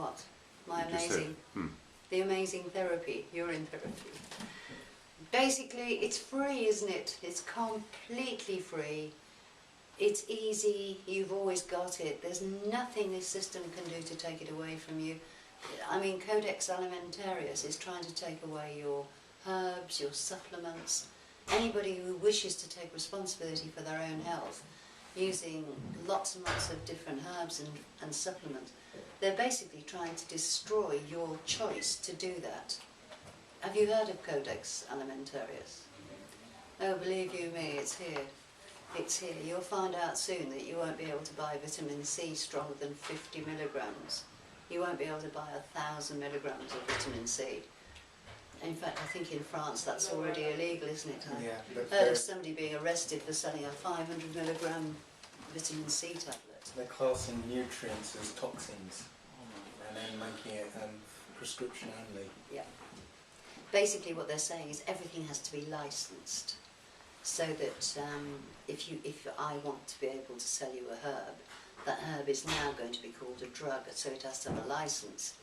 what? My You just amazing, said, the amazing therapy, urine therapy. Basically, it's free, isn't it? It's completely free. It's easy, you've always got it. There's nothing this system can do to take it away from you. I mean, Codex Alimentarius is trying to take away your herbs, your supplements. Anybody who wishes to take responsibility for their own health, using lots and lots of different herbs and supplements, they're basically trying to destroy your choice to do that. Have you heard of Codex Alimentarius? Oh, believe you me, it's here. It's here. You'll find out soon that you won't be able to buy vitamin C stronger than 50 milligrams. You won't be able to buy 1,000 milligrams of vitamin C. In fact, I think in France that's already illegal, isn't it? I heard of somebody being arrested for selling a 500 milligram vitamin C tablet. They're classing nutrients as toxins and then making it prescription only. Yeah. Basically what they're saying is everything has to be licensed, so that if I want to be able to sell you a herb, that herb is now going to be called a drug, so it has to have a license.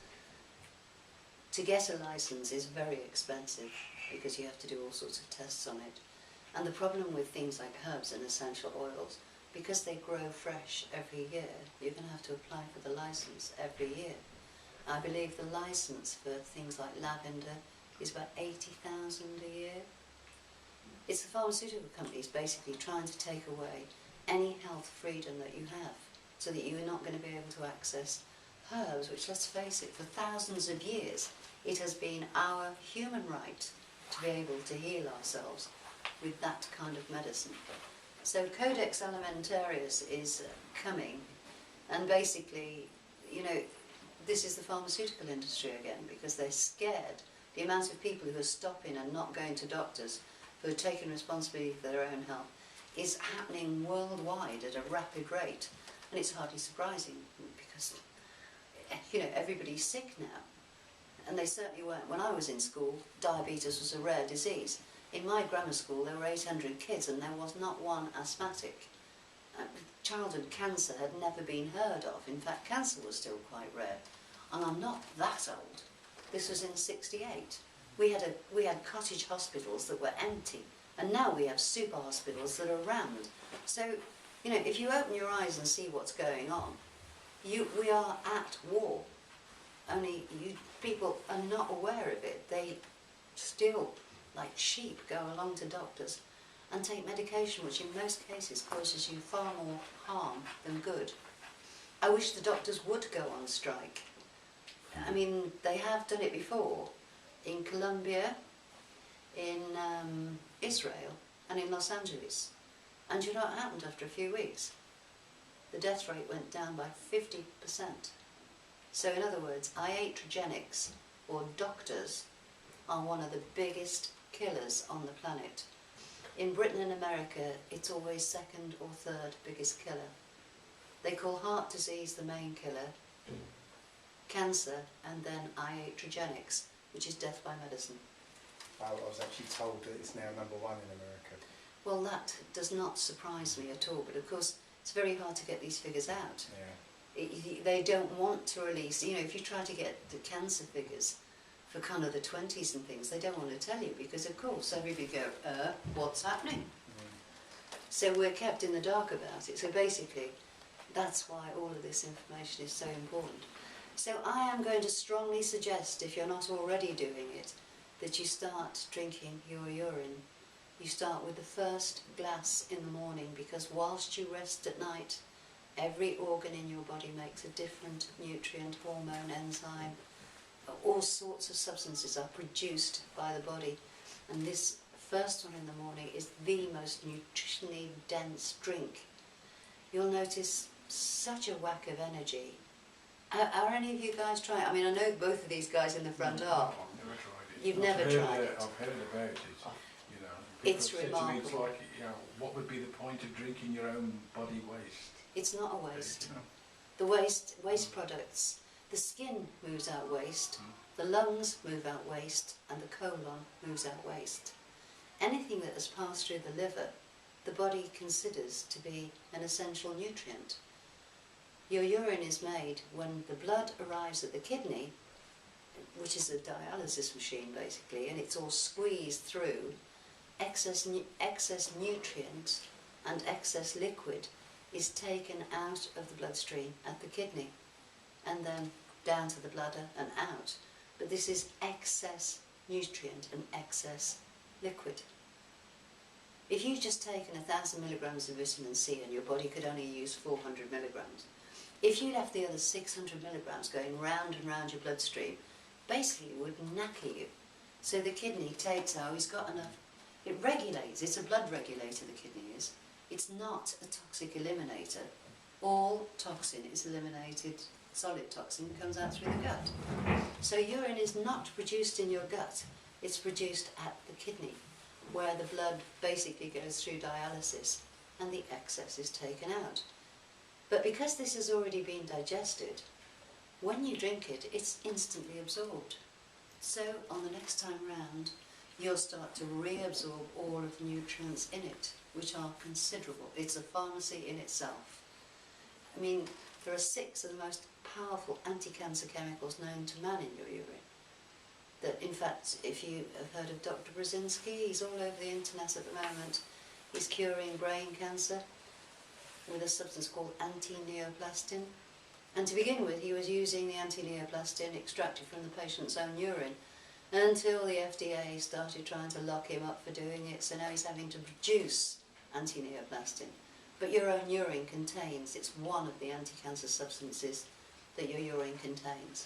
To get a license is very expensive because you have to do all sorts of tests on it. And the problem with things like herbs and essential oils, because they grow fresh every year, you're going to have to apply for the license every year. I believe the license for things like lavender is about 80,000 a year. It's the pharmaceutical companies basically trying to take away any health freedom that you have, so that you're not going to be able to access herbs, which, let's face it, for thousands of years it has been our human right to be able to heal ourselves with that kind of medicine. So Codex Alimentarius is coming, and basically, you know, this is the pharmaceutical industry again, because they're scared. The amount of people who are stopping and not going to doctors, who are taking responsibility for their own health, is happening worldwide at a rapid rate. And it's hardly surprising, because, you know, everybody's sick now. And they certainly weren't. When I was in school, diabetes was a rare disease. In my grammar school, there were 800 kids and there was not one asthmatic. Childhood cancer had never been heard of. In fact, cancer was still quite rare. And I'm not that old. This was in '68. We had cottage hospitals that were empty, and now we have super hospitals that are rammed. So, you know, if you open your eyes and see what's going on, we are at war. Only people are not aware of it. They still, like sheep, go along to doctors and take medication which in most cases causes you far more harm than good. I wish the doctors would go on strike. I mean, they have done it before, in Colombia, in Israel, and in Los Angeles. And you know what happened after a few weeks? The death rate went down by 50%. So in other words, iatrogenics, or doctors, are one of the biggest killers on the planet. In Britain and America, it's always second or third biggest killer. They call heart disease the main killer, cancer, and then iatrogenics, which is death by medicine. I was actually told that it's now #1 in America. Well, that does not surprise me at all, but of course it's very hard to get these figures out. Yeah. They don't want to release, you know, if you try to get the cancer figures for kind of the 20s and things, they don't want to tell you, because of course everybody go, what's happening? So we're kept in the dark about it. So basically, that's why all of this information is so important. So I am going to strongly suggest, if you're not already doing it, that you start drinking your urine. You start with the first glass in the morning, because whilst you rest at night, every organ in your body makes a different nutrient, hormone, enzyme. All sorts of substances are produced by the body. And this first one in the morning is the most nutritionally dense drink. You'll notice such a whack of energy. Are any of you guys trying? I mean, I know both of these guys in the front are. I've never tried it. You've never tried it? I've heard about it. You know, It's people say to me, it's remarkable. like, you know, what would be the point of drinking your own body waste? It's not a waste. You know? The waste products, the skin moves out waste, the lungs move out waste, and the colon moves out waste. Anything that has passed through the liver, the body considers to be an essential nutrient. Your urine is made when the blood arrives at the kidney, which is a dialysis machine basically, and it's all squeezed through. Excess nutrient and excess liquid is taken out of the bloodstream at the kidney and then down to the bladder and out. But this is excess nutrient and excess liquid. If you've just taken 1,000 milligrams of vitamin C and your body could only use 400 milligrams, if you left the other 600 milligrams going round and round your bloodstream, basically it would knacker you. So the kidney takes, oh, he's got enough. It regulates, it's a blood regulator, the kidney is. It's not a toxic eliminator. All toxin is eliminated, solid toxin comes out through the gut. So urine is not produced in your gut, it's produced at the kidney, where the blood basically goes through dialysis and the excess is taken out. But because this has already been digested, when you drink it, it's instantly absorbed. So on the next time round, you'll start to reabsorb all of the nutrients in it, which are considerable. It's a pharmacy in itself. I mean, there are 6 of the most powerful anti-cancer chemicals known to man in your urine. That, in fact, if you have heard of Dr. Brzezinski, he's all over the internet at the moment. He's curing brain cancer with a substance called anti-neoplastin. And to begin with, he was using the anti-neoplastin extracted from the patient's own urine until the FDA started trying to lock him up for doing it, so now he's having to produce anti-neoplastin. But your own urine contains, it's one of the anti-cancer substances that your urine contains.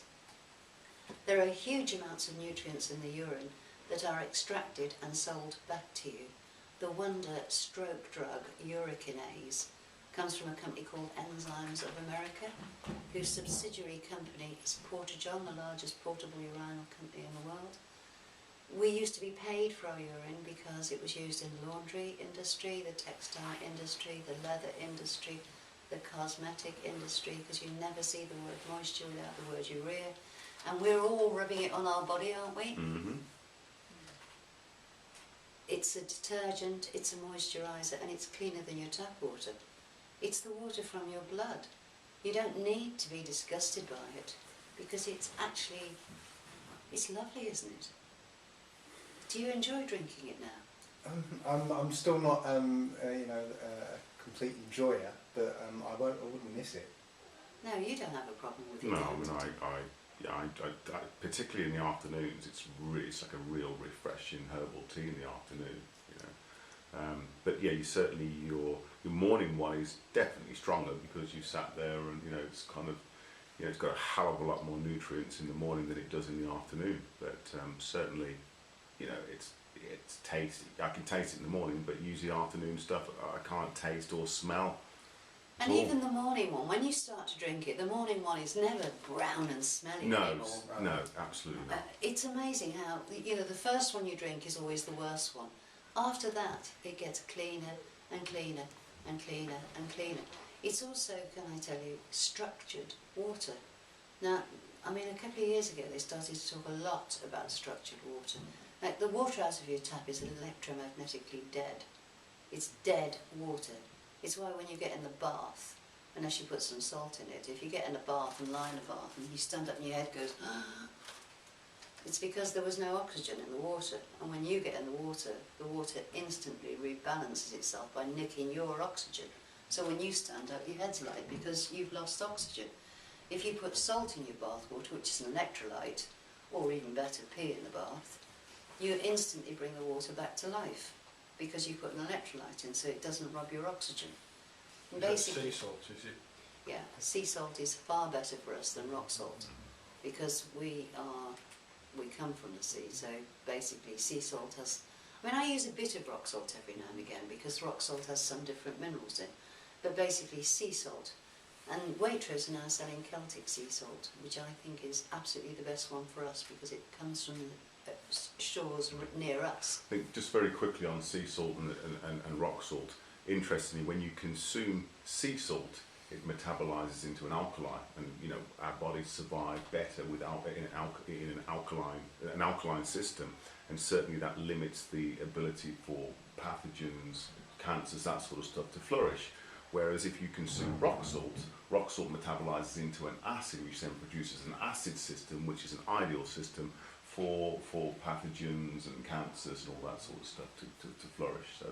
There are huge amounts of nutrients in the urine that are extracted and sold back to you. The wonder stroke drug, uricinase, comes from a company called Enzymes of America, whose subsidiary company is Portageon, the largest portable urinal company in the world. We used to be paid for our urine because it was used in the laundry industry, the textile industry, the leather industry, the cosmetic industry, because you never see the word moisture without the word urea. And we're all rubbing it on our body, aren't we? Mm-hmm. It's a detergent, it's a moisturiser, and it's cleaner than your tap water. It's the water from your blood. You don't need to be disgusted by it, because it's actually, it's lovely, isn't it? Do you enjoy drinking it now? I'm still not, a complete enjoyer, but I wouldn't miss it. No, you don't have a problem with it. No, I mean, I particularly in the afternoons, it's like a real refreshing herbal tea in the afternoon, you know. But yeah, your morning one is definitely stronger because you sat there and, you know, it's kind of, you know, it's got a hell of a lot more nutrients in the morning than it does in the afternoon. But certainly, you know, it's tasty. I can taste it in the morning, but usually afternoon stuff I can't taste or smell. And even the morning one, when you start to drink it, the morning one is never brown and smelly anymore. No, absolutely not. It's amazing how, you know, the first one you drink is always the worst one. After that, it gets cleaner and cleaner and cleaner and cleaner. It's also, can I tell you, structured water. Now, I mean, a couple of years ago they started to talk a lot about structured water. Like the water out of your tap is electromagnetically dead. It's dead water. It's why when you get in the bath, unless you put some salt in it, if you get in a bath and lie in a bath and you stand up and your head goes, ah, it's because there was no oxygen in the water. And when you get in the water instantly rebalances itself by nicking your oxygen. So when you stand up, your head's light because you've lost oxygen. If you put salt in your bath water, which is an electrolyte, or even better, pee in the bath, you instantly bring the water back to life, because you put an electrolyte in so it doesn't rub your oxygen. And basically, sea salt, is it? Yeah, sea salt is far better for us than rock salt, because we come from the sea, so basically sea salt has, I mean, I use a bit of rock salt every now and again because rock salt has some different minerals in, but basically sea salt. And Waitrose are now selling Celtic sea salt, which I think is absolutely the best one for us because it comes from shores near us. I think just very quickly on sea salt and rock salt, interestingly, when you consume sea salt, it metabolises into an alkali, and you know our bodies survive better without in an alkaline system, and certainly that limits the ability for pathogens, cancers, that sort of stuff to flourish. Whereas if you consume rock salt metabolises into an acid, which then produces an acid system, which is an ideal system for pathogens and cancers and all that sort of stuff to flourish. So,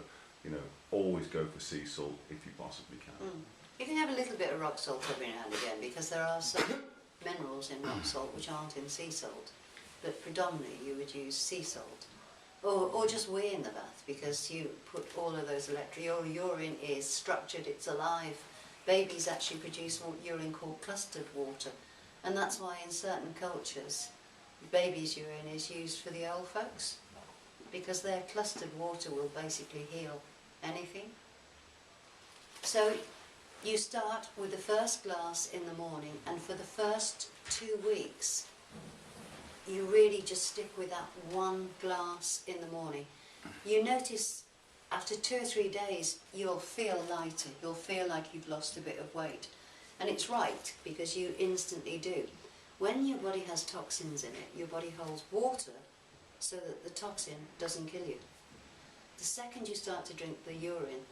you know, always go for sea salt if you possibly can. You can have a little bit of rock salt every now and again, because there are some minerals in rock salt which aren't in sea salt, but predominantly you would use sea salt. Or just wee in the bath, because you put all of those your urine is structured, it's alive. Babies actually produce urine called clustered water, and that's why in certain cultures baby's urine is used for the old folks, because their clustered water will basically heal anything. So you start with the first glass in the morning, and for the first 2 weeks you really just stick with that one glass in the morning. You notice after 2 or 3 days you'll feel lighter, you'll feel like you've lost a bit of weight. And it's right, because you instantly do. When your body has toxins in it, your body holds water so that the toxin doesn't kill you. The second you start to drink the urine,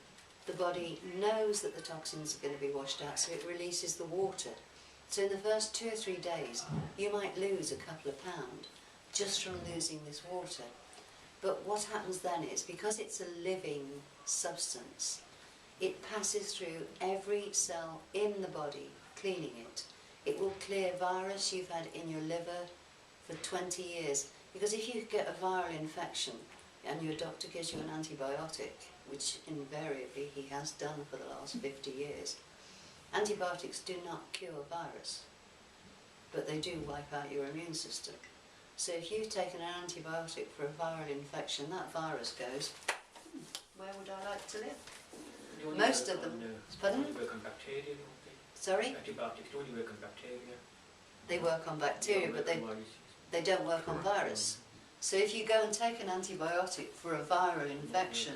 the body knows that the toxins are going to be washed out, so it releases the water. So in the first 2 or 3 days, you might lose a couple of pounds just from losing this water. But what happens then is, because it's a living substance, it passes through every cell in the body, cleaning it. It will clear virus you've had in your liver for 20 years. Because if you get a viral infection and your doctor gives you an antibiotic, which invariably he has done for the last 50 years, antibiotics do not cure virus, but they do wipe out your immune system. So if you've taken an antibiotic for a viral infection, that virus goes, where would I like to live? Most of them, pardon? Work on bacteria, don't they? Sorry? Antibiotics only work on bacteria. They work on bacteria, but they don't work on virus. So if you go and take an antibiotic for a viral infection,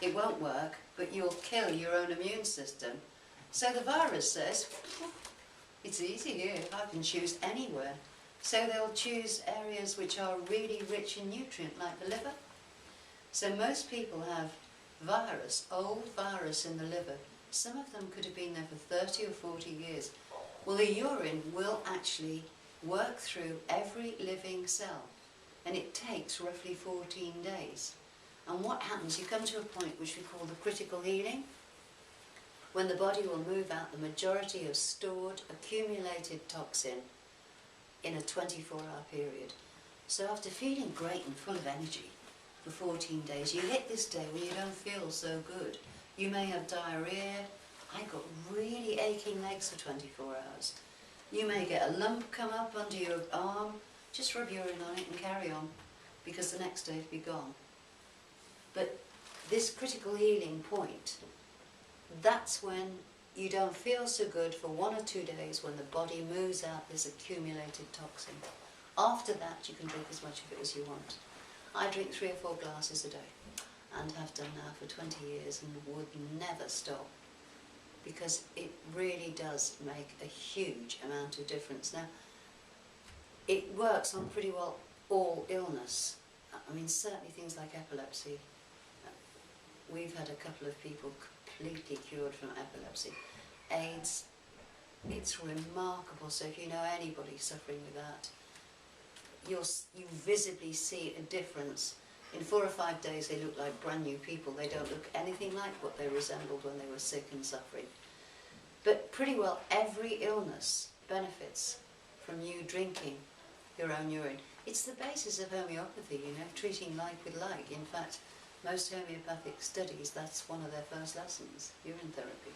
it won't work, but you'll kill your own immune system. So the virus says, it's easy here, I can choose anywhere. So they'll choose areas which are really rich in nutrient, like the liver. So most people have virus, old virus in the liver. Some of them could have been there for 30 or 40 years. Well, the urine will actually work through every living cell, and it takes roughly 14 days. And what happens, you come to a point which we call the critical healing, when the body will move out the majority of stored, accumulated toxin in a 24-hour period. So after feeling great and full of energy for 14 days, you hit this day where you don't feel so good. You may have diarrhea. I got really aching legs for 24 hours. You may get a lump come up under your arm. Just rub urine on it and carry on, because the next day it'll be gone. But this critical healing point, that's when you don't feel so good for 1 or 2 days, when the body moves out this accumulated toxin. After that, you can drink as much of it as you want. I drink 3 or 4 glasses a day, and have done now for 20 years, and would never stop, because it really does make a huge amount of difference. Now, it works on pretty well all illness. I mean, certainly things like epilepsy. We've had a couple of people completely cured from epilepsy. AIDS, it's remarkable. So if you know anybody suffering with that, you visibly see a difference. In 4 or 5 days they look like brand new people. They don't look anything like what they resembled when they were sick and suffering. But pretty well every illness benefits from you drinking your own urine. It's the basis of homeopathy, you know, treating like with like. In fact, most homeopathic studies, that's one of their first lessons, urine therapy.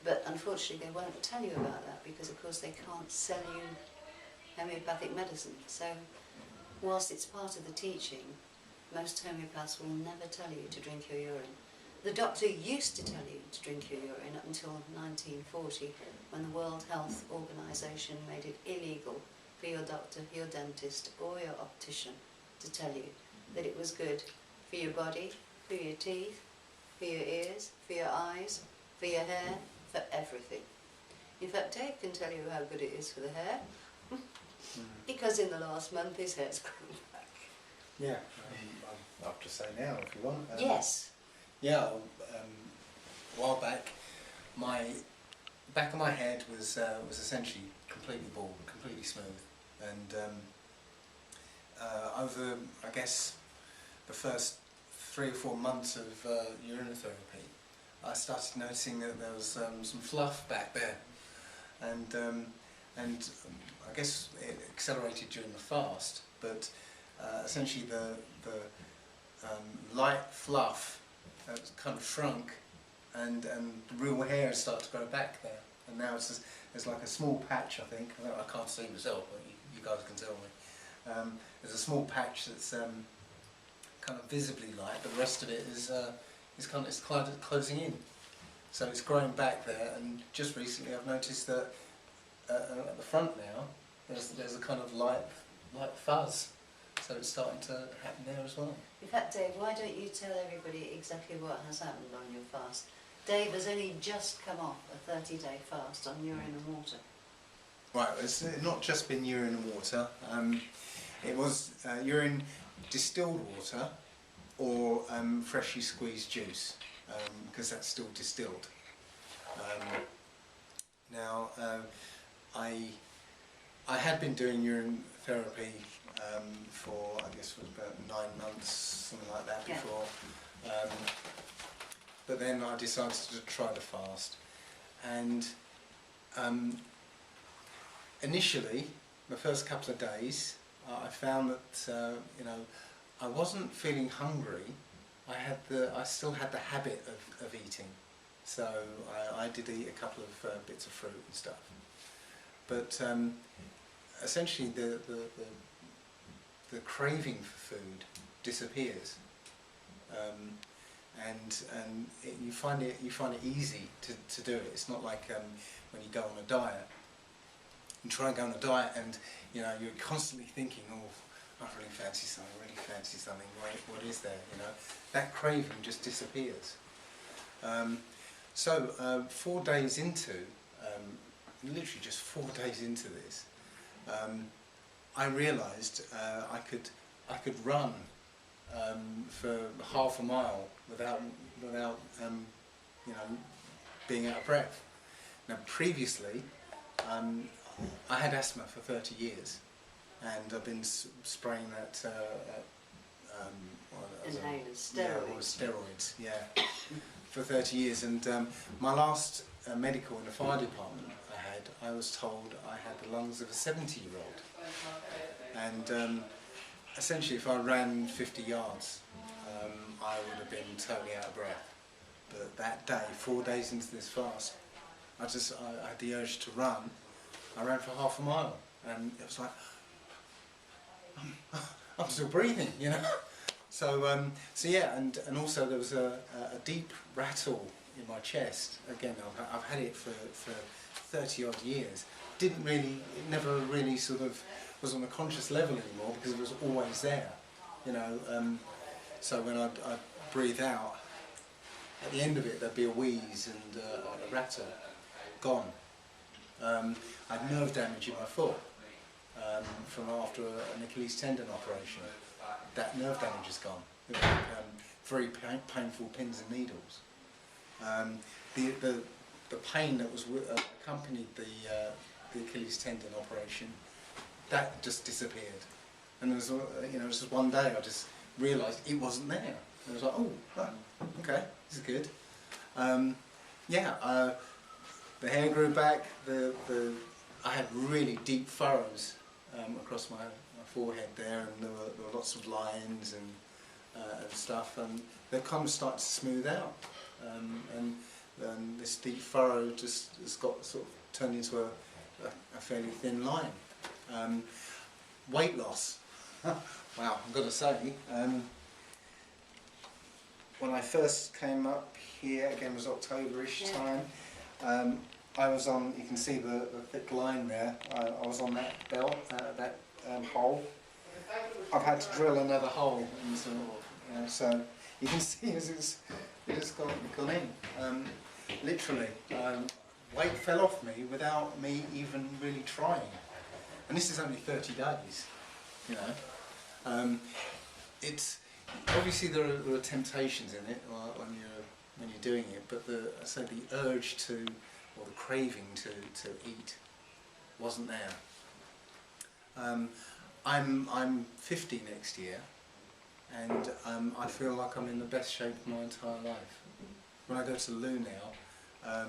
But unfortunately they won't tell you about that, because of course they can't sell you homeopathic medicine. So whilst it's part of the teaching, most homeopaths will never tell you to drink your urine. The doctor used to tell you to drink your urine up until 1940, when the World Health Organization made it illegal for your doctor, your dentist or your optician to tell you that it was good for your body, for your teeth, for your ears, for your eyes, for your hair, for everything. In fact, Dave can tell you how good it is for the hair, because in the last month his hair's grown back. Yeah, I have to say now if you want. Yes. Yeah, a while back my back of my head was essentially completely bald, completely smooth, and over, I guess, the first 3 or 4 months of urine therapy, I started noticing that there was some fluff back there, and I guess it accelerated during the fast, but essentially the light fluff kind of shrunk, and the real hair started to grow back there, and now there's like a small patch, I think. I can't see myself, but you guys can tell me. There's a small patch that's kind of visibly light, but the rest of it is kind of closing in. So it's growing back there, and just recently I've noticed that at the front now there's a kind of light fuzz. So it's starting to happen there as well. In fact, Dave, why don't you tell everybody exactly what has happened on your fast? Dave has only just come off a 30-day fast on urine and water. Right, it's not just been urine and water. It was urine, distilled water, or freshly squeezed juice, because that's still distilled. Now, I had been doing urine therapy for, I guess, about 9 months, something like that, Yeah. before. But then I decided to try the fast, and initially, the first couple of days, I found that I wasn't feeling hungry. I still had the habit of eating, so I did eat a couple of bits of fruit and stuff. But essentially, the craving for food disappears, and you find it easy to do it. It's not like when you go on a diet. You try and go on a diet, and you're constantly thinking, oh, I really fancy something. What is there? That craving just disappears. So 4 days into, literally just 4 days into this, I realised I could run for half a mile without being out of breath. Now previously, I had asthma for 30 years, and I've been spraying that steroids, for 30 years. And my last medical in the fire department I was told I had the lungs of a 70-year-old, and essentially if I ran 50 yards, I would have been totally out of breath. But that day, 4 days into this fast, I had the urge to run. I ran for half a mile, and it was like, I'm still breathing, So yeah, and also there was a deep rattle in my chest. Again, I've had it for 30 odd years. It never really sort of was on a conscious level anymore, because it was always there, So when I'd breathe out, at the end of it there'd be a wheeze and a rattle. Gone. I had nerve damage in my foot from after an Achilles tendon operation. That nerve damage is gone. It was very painful pins and needles. The pain that was accompanied the Achilles tendon operation, that just disappeared. And it was, just one day I just realised it wasn't there. And I was like, oh, okay, this is good. The hair grew back. I had really deep furrows across my forehead there, and there were lots of lines and stuff, and they kind of started to smooth out. And this deep furrow just has got sort of turned into a fairly thin line. Weight loss. Wow, I've got to say, when I first came up here, again it was October-ish time, I was on, you can see the thick line there, I was on that belt, that hole. I've had to drill another hole into, so you can see it's gone in. Literally, weight fell off me without me even really trying. And this is only 30 days, It's obviously there are temptations in it when when you're doing it, but the urge to, or the craving to eat wasn't there. I'm 50 next year, and I feel like I'm in the best shape of my entire life. When I go to the loo now,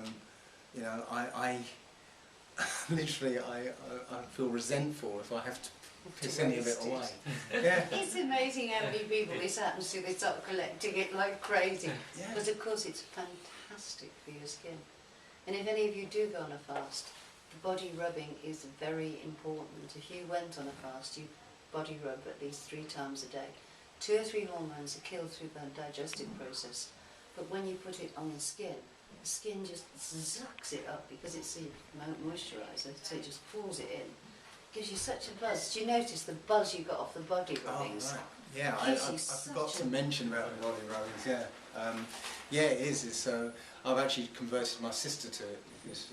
you know, I literally I feel resentful if I have to piss any of it away. Yeah. It's amazing how many people this happens to. They start collecting it like crazy. Yeah. But of course it's fantastic for your skin. And if any of you do go on a fast, body rubbing is very important. If you went on a fast, you body rub at least 3 times a day. 2 or 3 hormones are killed through the digestive process. But when you put it on the skin just sucks it up because it's a moisturiser, so it just pulls it in. Gives you such a buzz. Do you notice the buzz you got off the body rubbings? Oh, right. Yeah, I forgot to mention about the body rubbings, yeah. Yeah, it is. It's, I've actually converted my sister to it because...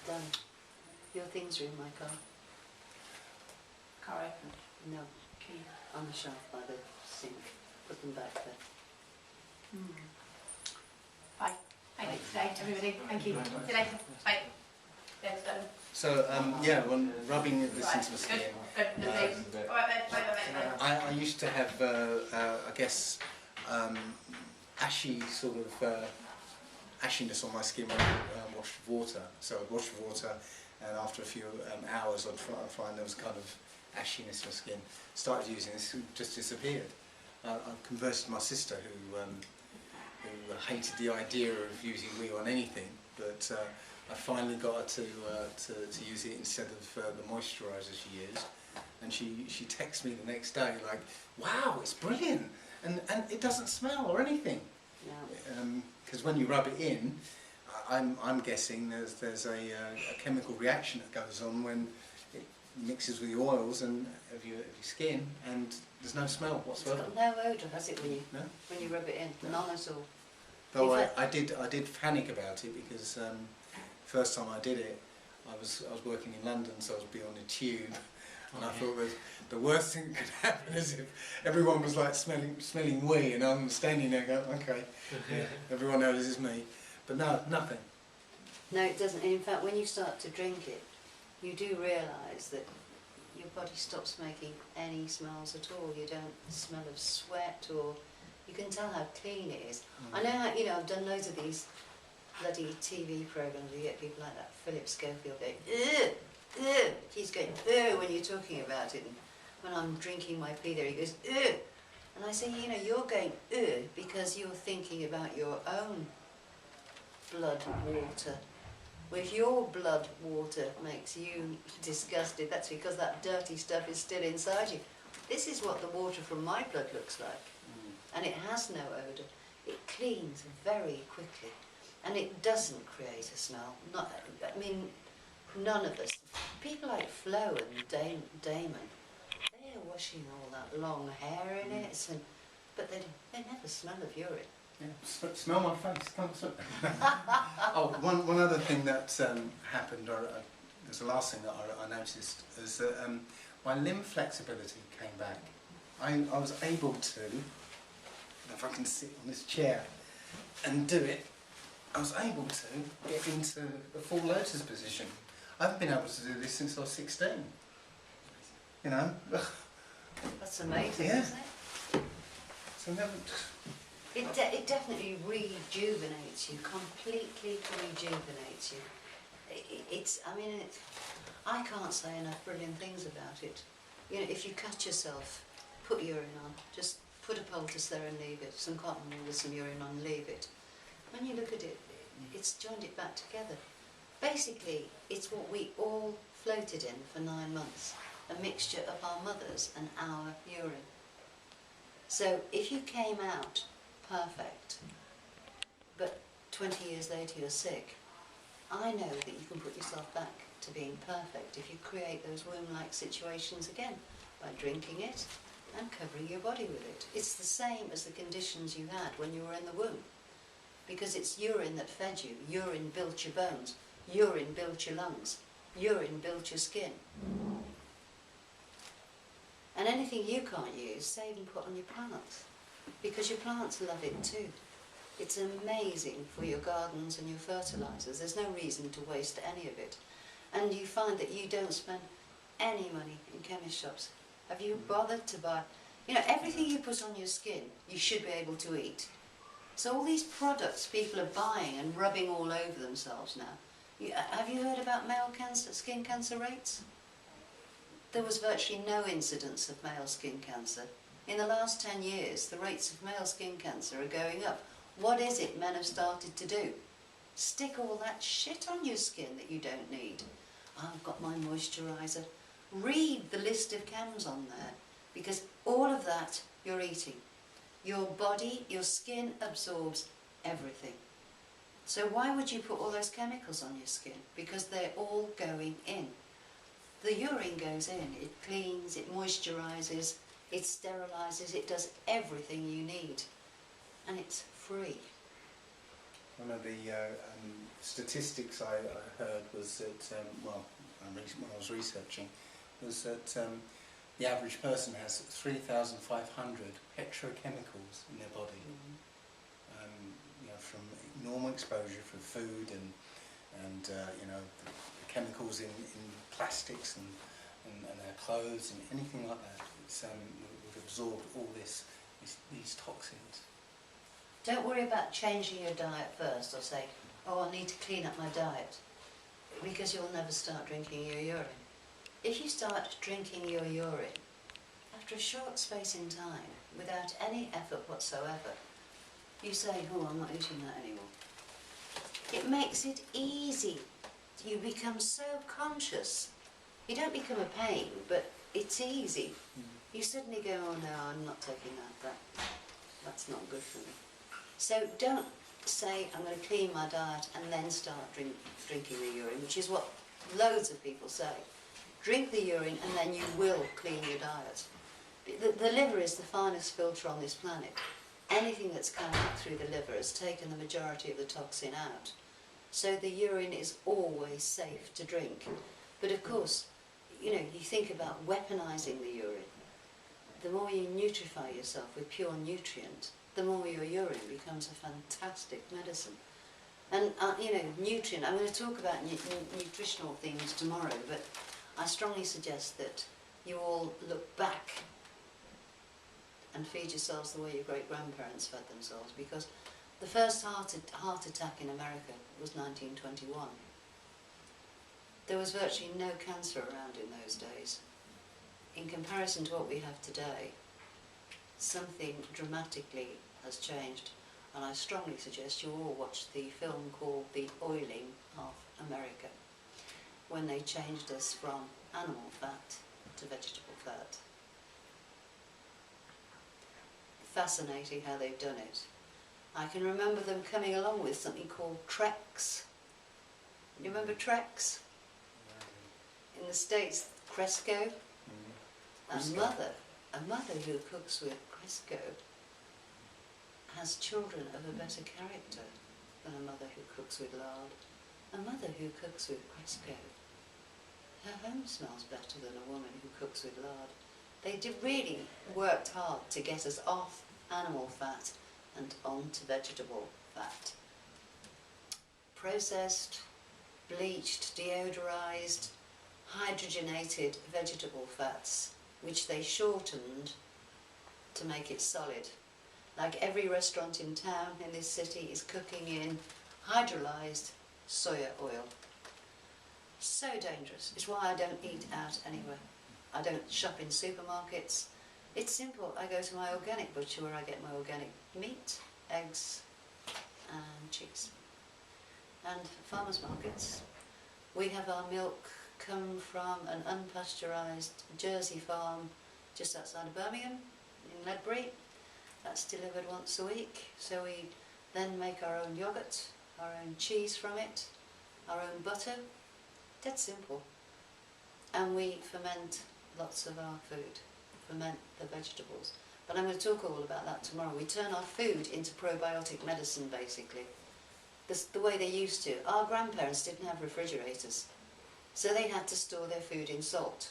Done. Your things are in my car. Car open. No, on the shelf by the sink. Put them back there. Bye. Thank you today, everybody. Thank you. See you later. Bye. There's So, yeah, when rubbing this into the skin, Good. Alright, bye. I used to have, I guess, ashy sort of ashiness on my skin when I washed with water. So I'd wash with water, and after a few hours I'd find there was kind of ashiness in my skin. Started using this, it just disappeared. I converted my sister who hated the idea of using wee on anything, but I finally got her to use it instead of the moisturiser she used, and she texted me the next day like, "Wow, it's brilliant, and it doesn't smell or anything." Because when you rub it in, I'm guessing there's a chemical reaction that goes on when it mixes with the oils and of your skin, and there's no smell whatsoever. It's got no odour, has it, when you rub it in? No. None at all. Though I did panic about it because first time I did it, I was working in London, so I was being on a tube, and I thought that the worst thing that could happen is if everyone was like smelling wee, and I'm standing there going, okay, yeah, everyone knows it's me, but no, nothing. No, it doesn't. And in fact, when you start to drink it, you do realise that your body stops making any smells at all. You don't smell of sweat, or you can tell how clean it is. I know how, you know, I've done loads of these bloody TV programmes where you get people like that, Philip Schofield going, ugh, ugh. He's going, ugh, when you're talking about it. And when I'm drinking my pee there, he goes, ugh. And I say, you know, you're going, ugh, because you're thinking about your own blood water. Well, if your blood water makes you disgusted, that's because that dirty stuff is still inside you. This is what the water from my blood looks like. And it has no odour. It cleans very quickly. And it doesn't create a smell. I mean, none of us. People like Flo and Damon, they're washing all that long hair in it, but they never smell of urine. Yeah, smell my face. Come on. Oh, one other thing that happened, or was the last thing that I noticed, is that my limb flexibility came back. I was able to, if I can sit on this chair and do it, I was able to get into the full lotus position. I haven't been able to do this since I was 16. You know? That's amazing, yeah. isn't it? So never. It definitely rejuvenates you, completely rejuvenates you. I can't say enough brilliant things about it. You know, if you cut yourself, put urine on, just put a poultice there and leave it, some cotton wool with some urine on, leave it. When you look at it, it's joined it back together. Basically, it's what we all floated in for 9 months, a mixture of our mothers and our urine. So if you came out perfect, but 20 years later you're sick, I know that you can put yourself back to being perfect if you create those womb-like situations again by drinking it and covering your body with it. It's the same as the conditions you had when you were in the womb, because it's urine that fed you. Urine built your bones, urine built your lungs, urine built your skin. And anything you can't use, save and put on your plants. because your plants love it too. It's amazing for your gardens and your fertilisers. There's no reason to waste any of it. And you find that you don't spend any money in chemist shops. Have you bothered to buy, everything you put on your skin, you should be able to eat. So all these products people are buying and rubbing all over themselves now. Have you heard about male skin cancer rates? There was virtually no incidence of male skin cancer. In the last 10 years, the rates of male skin cancer are going up. What is it men have started to do? Stick all that shit on your skin that you don't need. I've got my moisturiser. Read the list of chems on there, because all of that you're eating. Your body, your skin absorbs everything. So why would you put all those chemicals on your skin? Because they're all going in. The urine goes in, it cleans, it moisturises, it sterilises, it does everything you need. And it's free. One of the statistics I heard was that, when I was researching, was that the average person has 3,500 petrochemicals in their body. From normal exposure for food and the chemicals in plastics and our clothes and anything like that. We've absorbed all these toxins. Don't worry about changing your diet first, or say, oh, I need to clean up my diet, because you'll never start drinking your urine. If you start drinking your urine, after a short space in time, without any effort whatsoever, you say, oh, I'm not eating that anymore. It makes it easy. You become so conscious. You don't become a pain, but it's easy. You suddenly go, oh no, I'm not taking that. That's not good for me. So don't say, I'm going to clean my diet and then start drinking the urine, which is what loads of people say. Drink the urine and then you will clean your diet. The liver is the finest filter on this planet. Anything that's come out through the liver has taken the majority of the toxin out. So the urine is always safe to drink. But of course, you think about weaponising the urine. The more you nutrify yourself with pure nutrient, the more your urine becomes a fantastic medicine. And, nutrient, I'm going to talk about nutritional things tomorrow, but I strongly suggest that you all look back and feed yourselves the way your great-grandparents fed themselves, because the first heart attack in America was 1921. There was virtually no cancer around in those days. In comparison to what we have today, something dramatically has changed, and I strongly suggest you all watch the film called The Oiling of America, when they changed us from animal fat to vegetable fat. Fascinating how they've done it. I can remember them coming along with something called Trex. You remember Trex? In the States, Cresco. A mother who cooks with Cresco has children of a better character than a mother who cooks with lard. A mother who cooks with Cresco, her home smells better than a woman who cooks with lard. They really worked hard to get us off animal fat and onto vegetable fat. Processed, bleached, deodorized, hydrogenated vegetable fats, which they shortened to make it solid. Like every restaurant in town in this city is cooking in hydrolyzed soya oil. So dangerous. It's why I don't eat out anywhere. I don't shop in supermarkets. It's simple. I go to my organic butcher where I get my organic meat, eggs and cheese. And farmers markets. We have our milk come from an unpasteurised Jersey farm just outside of Birmingham in Ledbury. That's delivered once a week. So we then make our own yoghurt, our own cheese from it, our own butter. Dead simple. And we ferment lots of our food, ferment the vegetables. But I'm going to talk all about that tomorrow. We turn our food into probiotic medicine, basically. The way they used to. Our grandparents didn't have refrigerators, so they had to store their food in salt.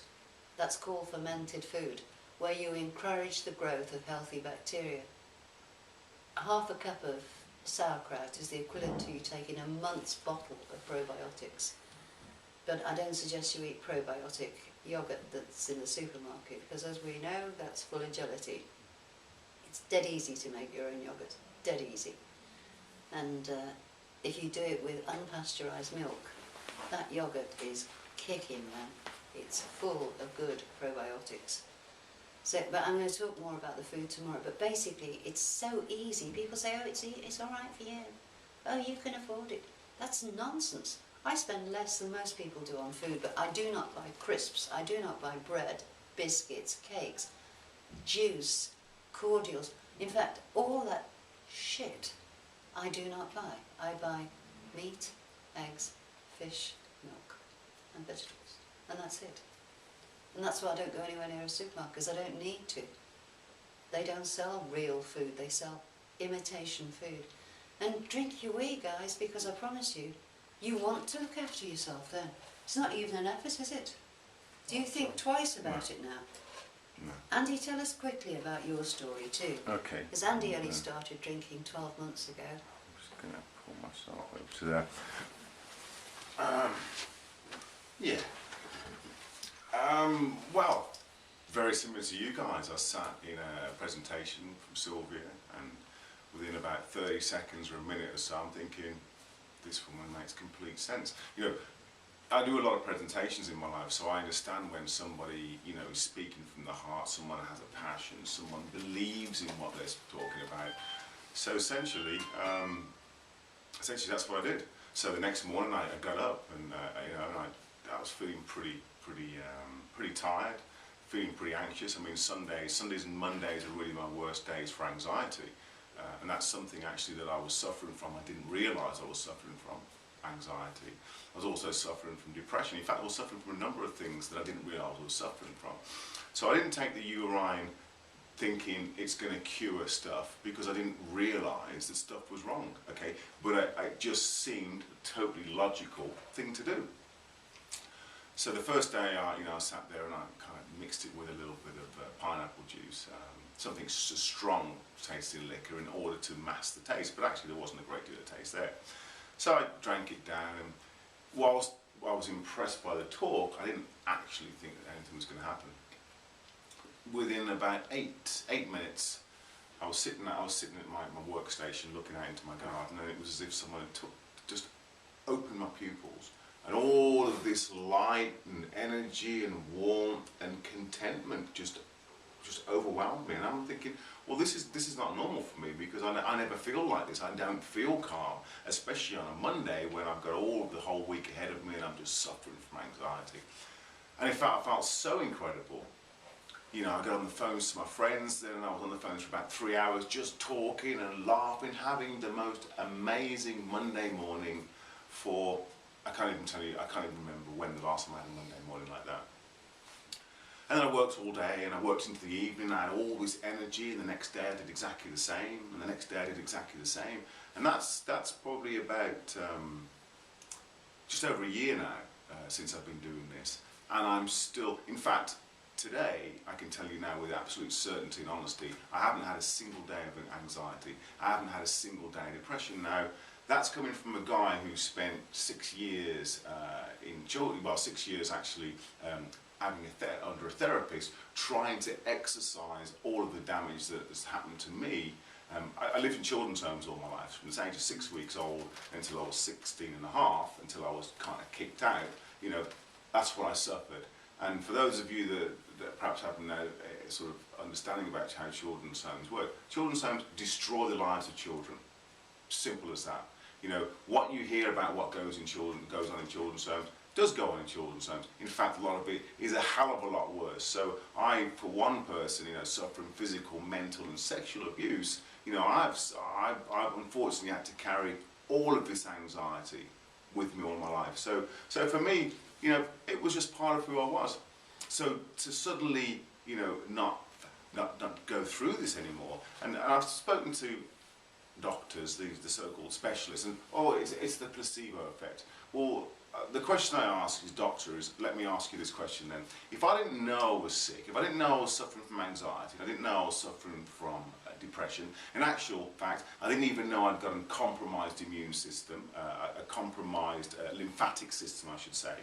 That's called fermented food, where you encourage the growth of healthy bacteria. half a cup of sauerkraut is the equivalent to you taking a month's bottle of probiotics. But I don't suggest you eat probiotic yogurt that's in the supermarket, because as we know, that's full of gelatin. It's dead easy to make your own yogurt, dead easy. And if you do it with unpasteurised milk, that yogurt is kicking, man. It's full of good probiotics. So, but I'm going to talk more about the food tomorrow. But basically, it's so easy. People say, oh, it's all right for you. Oh, you can afford it. That's nonsense. I spend less than most people do on food, but I do not buy crisps. I do not buy bread, biscuits, cakes, juice, cordials. In fact, all that shit I do not buy. I buy meat, eggs, fish, milk, and vegetables. And that's it. And that's why I don't go anywhere near a supermarket, because I don't need to. They don't sell real food, they sell imitation food. And drink your wee, guys, because I promise you, you want to look after yourself then. It's not even an effort, is it? Do you think twice about it now? No. Andy, tell us quickly about your story too. Okay. Because Andy only started drinking 12 months ago. I'm just going to pull myself up to there. Yeah. Well, very similar to you guys. I sat in a presentation from Sylvia, and within about 30 seconds or a minute or so, I'm thinking, this woman makes complete sense. You know, I do a lot of presentations in my life, so I understand when somebody, you know, is speaking from the heart, someone has a passion, someone believes in what they're talking about. So essentially that's what I did. So the next morning I got up, and you know, and I was feeling pretty tired, feeling pretty anxious. I mean, Sundays and Mondays are really my worst days for anxiety. And that's something actually that I was suffering from. I didn't realise I was suffering from anxiety. I was also suffering from depression. In fact, I was suffering from a number of things that I didn't realise I was suffering from. So I didn't take the urine thinking it's going to cure stuff, because I didn't realise that stuff was wrong, okay? But it just seemed a totally logical thing to do. So the first day, I sat there and I kind of mixed it with a little bit of pineapple juice, something strong tasting liquor, in order to mask the taste, but actually there wasn't a great deal of taste there. So I drank it down, and whilst I was impressed by the talk, I didn't actually think that anything was going to happen. Within about eight minutes, I was sitting at my workstation looking out into my garden, and it was as if someone had just opened my pupils, and all of this light and energy and warmth and contentment just overwhelmed me. And I'm thinking, well, this is not normal for me, because I never feel like this. I don't feel calm, especially on a Monday when I've got all of the whole week ahead of me and I'm just suffering from anxiety. And in fact, I felt so incredible. You know, I got on the phones to my friends, then I was on the phones for about 3 hours just talking and laughing, having the most amazing Monday morning for, I can't even remember when the last time I had a Monday morning like that. And then I worked all day, and I worked into the evening, I had all this energy, and the next day I did exactly the same, and the next day I did exactly the same. And that's probably about just over a year now since I've been doing this. And I'm still, in fact, today, I can tell you now with absolute certainty and honesty, I haven't had a single day of anxiety. I haven't had a single day of depression. Now, that's coming from a guy who spent 6 years in children, well, 6 years actually, under a therapist, trying to exercise all of the damage that has happened to me. I lived in children's homes all my life, from the age of 6 weeks old until I was 16 and a half, until I was kind of kicked out. You know, that's what I suffered. And for those of you that perhaps have no sort of understanding about how children's homes work, children's homes destroy the lives of children. Simple as that. You know, what you hear about what goes on in children's homes does go on in children's homes. In fact, a lot of it is a hell of a lot worse. So I, for one person, you know, suffering physical, mental and sexual abuse, you know, I've unfortunately had to carry all of this anxiety with me all my life. So for me, you know, it was just part of who I was. So to suddenly, you know, not go through this anymore, and I've spoken to doctors, the so-called specialists, and it's the placebo effect. Well, the question I ask as doctor is, let me ask you this question then. If I didn't know I was sick, if I didn't know I was suffering from anxiety, if I didn't know I was suffering from depression. In actual fact, I didn't even know I'd got a compromised immune system, a compromised lymphatic system, I should say,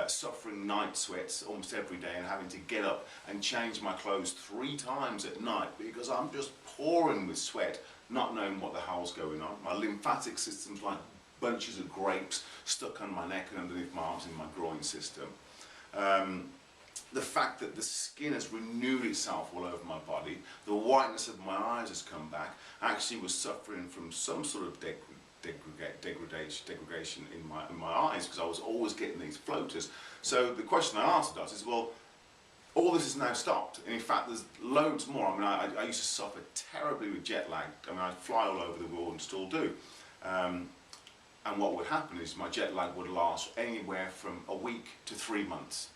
suffering night sweats almost every day and having to get up and change my clothes 3 times at night because I'm just pouring with sweat, not knowing what the hell's going on. My lymphatic system's like bunches of grapes stuck on my neck and underneath my arms in my groin system. The fact that the skin has renewed itself all over my body, the whiteness of my eyes has come back. I actually was suffering from some sort of degradation in my eyes because I was always getting these floaters. So the question I asked us is, well, all this is now stopped. And in fact, there's loads more. I mean, I used to suffer terribly with jet lag. I mean, I'd fly all over the world and still do. And what would happen is my jet lag would last anywhere from a week to 3 months.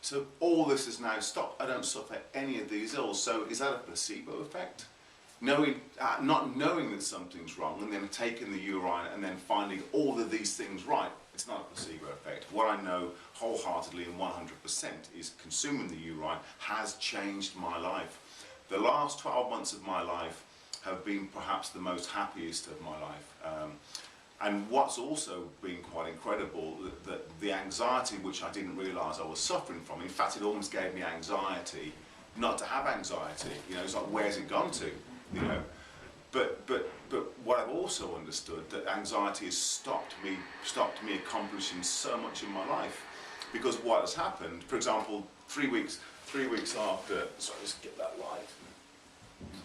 So all this is now stopped. I don't suffer any of these ills. So is that a placebo effect? Not knowing that something's wrong and then taking the urine and then finding all of these things right, it's not a placebo effect. What I know wholeheartedly and 100% is consuming the urine has changed my life. The last 12 months of my life have been perhaps the most happiest of my life. And what's also been quite incredible, that the anxiety which I didn't realise I was suffering from, in fact it almost gave me anxiety not to have anxiety. You know, it's like, where's it gone to? You know, but what I've also understood, that anxiety has stopped me accomplishing so much in my life, because what has happened, for example, 3 weeks after, sorry, just get that light,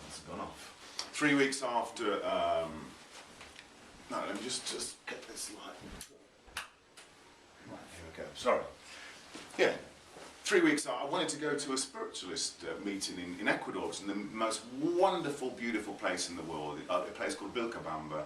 it's gone off. 3 weeks after, no, let me just get this light. Right, here we go. Sorry. Yeah. 3 weeks, I wanted to go to a spiritualist meeting in Ecuador. It's in the most wonderful, beautiful place in the world, a place called Vilcabamba.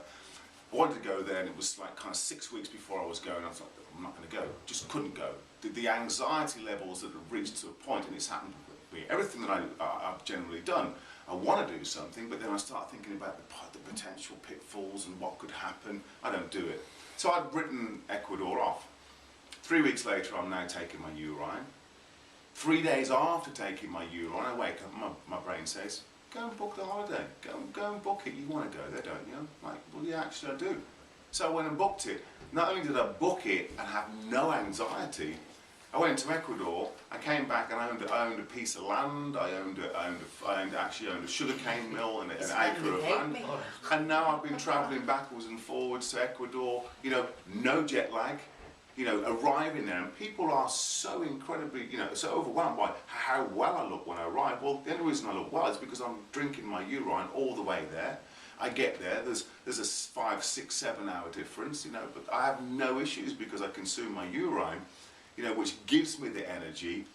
I wanted to go there, and it was like kind of 6 weeks before I was going. I was like, I'm not going to go. Just couldn't go. The anxiety levels that have reached to a point, and it's happened with me. Everything that I've generally done, I want to do something, but then I start thinking about the potential pitfalls and what could happen. I don't do it. So I'd written Ecuador off. 3 weeks later, I'm now taking my urine. 3 days after taking my urine, I wake up, my brain says, go and book the holiday. Go and book it. You want to go there, don't you? I'm like, well, yeah, actually I do. So I went and booked it. Not only did I book it and have no anxiety, I went to Ecuador. I came back and I owned a piece of land. I actually owned a sugarcane mill and an acre of land. And now I've been travelling backwards and forwards to Ecuador. You know, no jet lag. You know, arriving there, and people are so incredibly, you know, so overwhelmed by how well I look when I arrive. Well, the only reason I look well is because I'm drinking my urine all the way there. I get there, there's a 5, 6, 7 hour difference, you know, but I have no issues because I consume my urine, you know, which gives me the energy,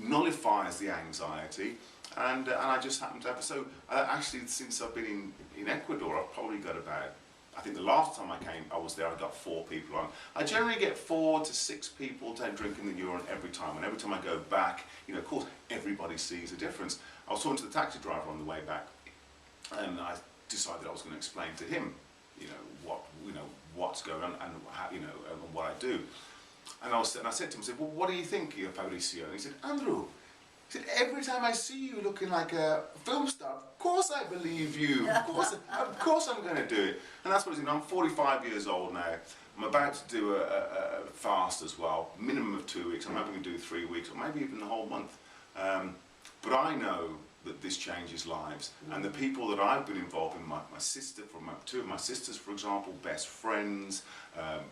nullifies the anxiety, and I just happen to have. So actually, since I've been in Ecuador, I've probably got about, I think the last time I was there, I got 4 people on. I generally get 4 to 6 people drinking the urine every time, and every time I go back, you know, of course, everybody sees a difference. I was talking to the taxi driver on the way back, and I decided I was going to explain to him, you know, what's going on and how, you know, and what I do. And I said to him, I said, well, what do you think, Fabricio? And he said, Andrew, he said, every time I see you looking like a film star, of course I believe you. Of course I'm going to do it. And that's what it is. I'm 45 years old now. I'm about to do a fast as well, minimum of 2 weeks. I'm hoping to do 3 weeks, or maybe even the whole month. But I know that this changes lives. And the people that I've been involved in, my sister, two of my sisters, for example, best friends,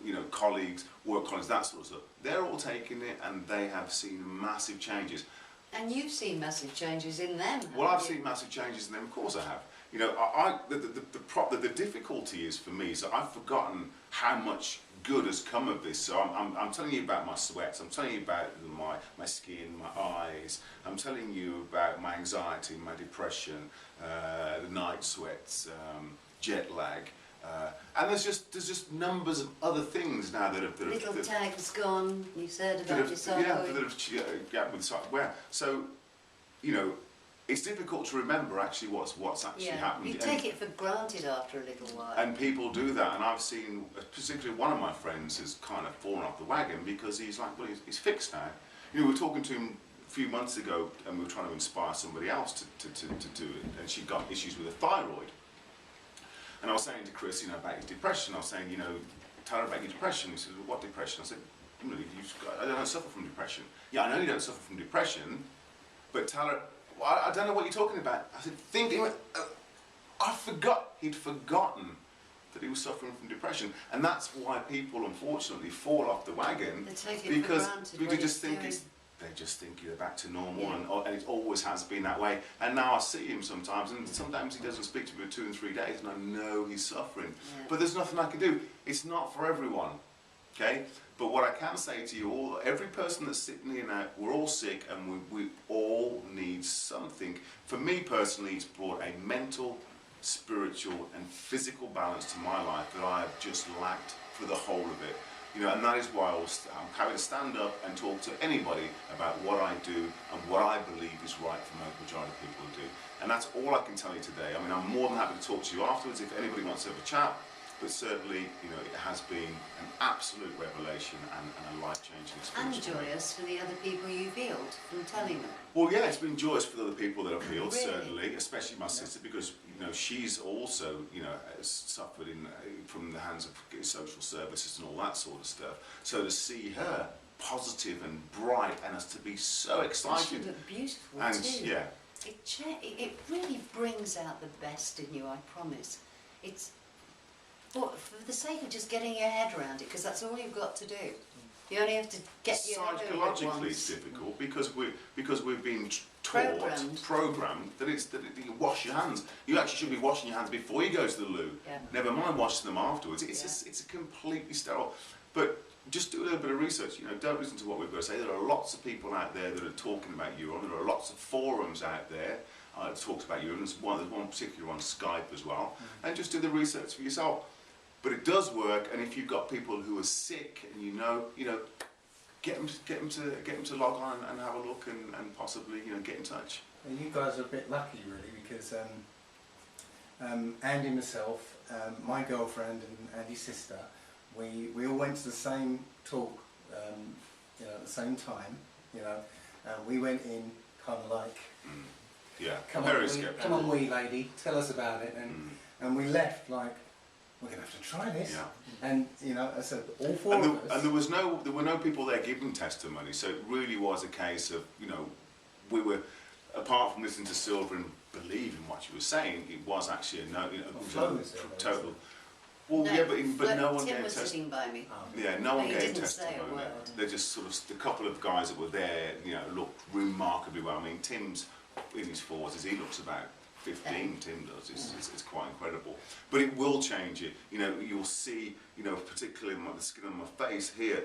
you know, colleagues, work colleagues, that sort of stuff, they're all taking it and they have seen massive changes. And you've seen massive changes in them. Well, I've seen massive changes in them, of course I have. You know, the difficulty is for me, so I've forgotten how much good has come of this. So I'm telling you about my sweats, I'm telling you about my skin, my eyes, I'm telling you about my anxiety, my depression, the night sweats, jet lag. And there's just numbers of other things now that have... Little tags gone, you said about your cycle. Yeah, with software. So, you know, it's difficult to remember actually what's actually happened. You take it for granted after a little while. And people do that, and I've seen, particularly one of my friends has kind of fallen off the wagon because he's like, well, he's fixed now. You know, we were talking to him few months ago, and we were trying to inspire somebody else to do it, and she got issues with a thyroid. And I was saying to Chris, about his depression. I was saying, tell her about your depression. He said, well, what depression? I said, I don't suffer from depression. Yeah, I know you don't suffer from depression, but tell her, well, I don't know what you're talking about. I said, he'd forgotten that he was suffering from depression. And that's why people, unfortunately, fall off the wagon. They take it because for granted. they just think you're back to normal, and it always has been that way. And now I see him sometimes, and sometimes he doesn't speak to me for 2 and 3 days, and I know he's suffering. Yeah. But there's nothing I can do. It's not for everyone, okay? But what I can say to you all, every person that's sitting here now, we're all sick, and we all need something. For me personally, it's brought a mental, spiritual, and physical balance to my life that I have just lacked for the whole of it. And that is why I'm happy to stand up and talk to anybody about what I do and what I believe is right for the majority of people to do. And that's all I can tell you today. I mean, I'm more than happy to talk to you afterwards if anybody wants to have a chat. But certainly, it has been an absolute revelation and a life-changing experience. And joyous for the other people you've healed from telling them. Well, yeah, it's been joyous for the other people that I've healed, Really? certainly, especially my sister, because she's also suffered from the hands of social services and all that sort of stuff. So to see her positive and bright, and us to be so excited. And she looked beautiful and too. yeah, It really brings out the best in you. I promise. It's. Well, for the sake of just getting your head around it, because that's all you've got to do. You only have to get your head over it psychologically once. it's difficult because we've been programmed that you wash your hands. You actually should be washing your hands before you go to the loo. Yeah. Never mind washing them afterwards. It's a completely sterile. But just do a little bit of research. Don't listen to what we've got to say. There are lots of people out there that are talking about urine. There are lots of forums out there that talks about urine. There's one particular on Skype as well. And just do the research for yourself. But it does work, and if you've got people who are sick, and get them to log on and have a look, and possibly get in touch. And you guys are a bit lucky, really, because Andy, myself, my girlfriend, and Andy's sister, we all went to the same talk, at the same time. We went in kind of like, yeah, come on, wee lady, tell us about it, and we left like, we're going to have to try this. Yeah. And, I said, all four of us. And there were no people there giving testimony, so it really was a case of, we were, apart from listening to Sylvia and believing what she was saying, it was actually total. Well, no, yeah, but no one Tim gave was sitting by me. Yeah, no one He gave didn't say a testimony. word. They just the couple of guys that were there, looked remarkably well. I mean, Tim's in his 40s, he looks about 15, Tim does. It's quite incredible. But it will change it. You'll see, particularly the skin on my face here,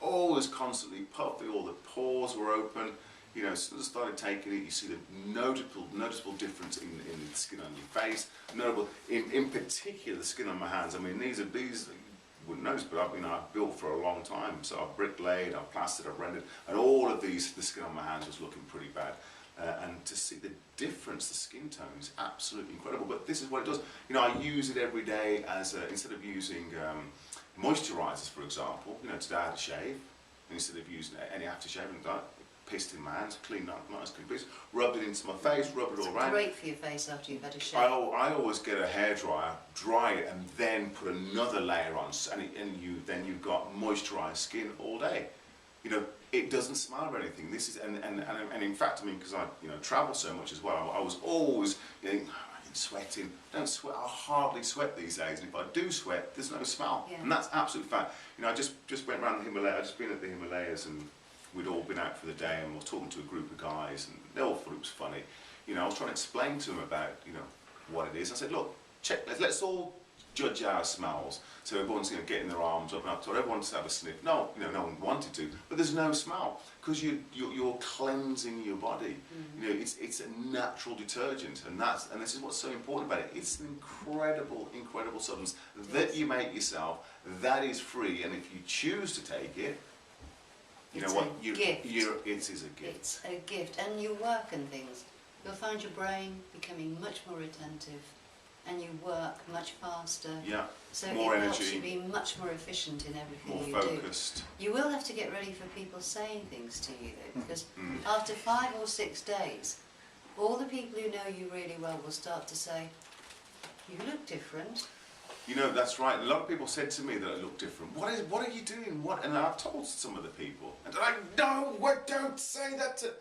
always constantly puffy, all the pores were open. As soon as I started taking it, you see the noticeable difference in the skin on your face. Notable, in particular, the skin on my hands. I mean, these you wouldn't notice, but I've built for a long time. So I've bricklayed, I've plastered, I've rendered, and all of the skin on my hands was looking pretty bad. And to see the difference, the skin tone is absolutely incredible. But this is what it does. I use it every day as instead of using moisturisers, for example. Today I had a shave, and instead of using any aftershave, I pissed in my hands, cleaned up, nice clean piece, rubbed it into my face, rubbed it all around. Great for your face after you've had a shave. I always get a hairdryer, dry it, and then put another layer on, and you've got moisturised skin all day. It doesn't smell of anything. This is and in fact, because I travel so much as well, I was always sweating. Don't sweat. I hardly sweat these days, and if I do sweat, there's no smell, and that's absolute fact. I just went around the Himalayas. I just been at the Himalayas, and we'd all been out for the day, and we were talking to a group of guys, and they all thought it was funny. I was trying to explain to them about what it is. I said, look, let's all judge our smells. So everyone's getting their arms up and up. So everyone wants to have a sniff. No, no one wanted to, but there's no smell because you're cleansing your body. It's a natural detergent, and this is what's so important about it. It's an incredible substance that you make yourself. That is free, and if you choose to take it, it is a gift. It's a gift, and your work and things. You'll find your brain becoming much more attentive. and you work much faster. Yeah. So More it helps energy. you be much more efficient in everything More you focused. do. You will have to get ready for people saying things to you though, because Mm. after 5 or 6 days, all the people who know you really well will start to say, you look different. You know, that's right. A lot of people said to me that I look different. What are you doing? What? And I've told some of the people, and they're like, no, don't say that to...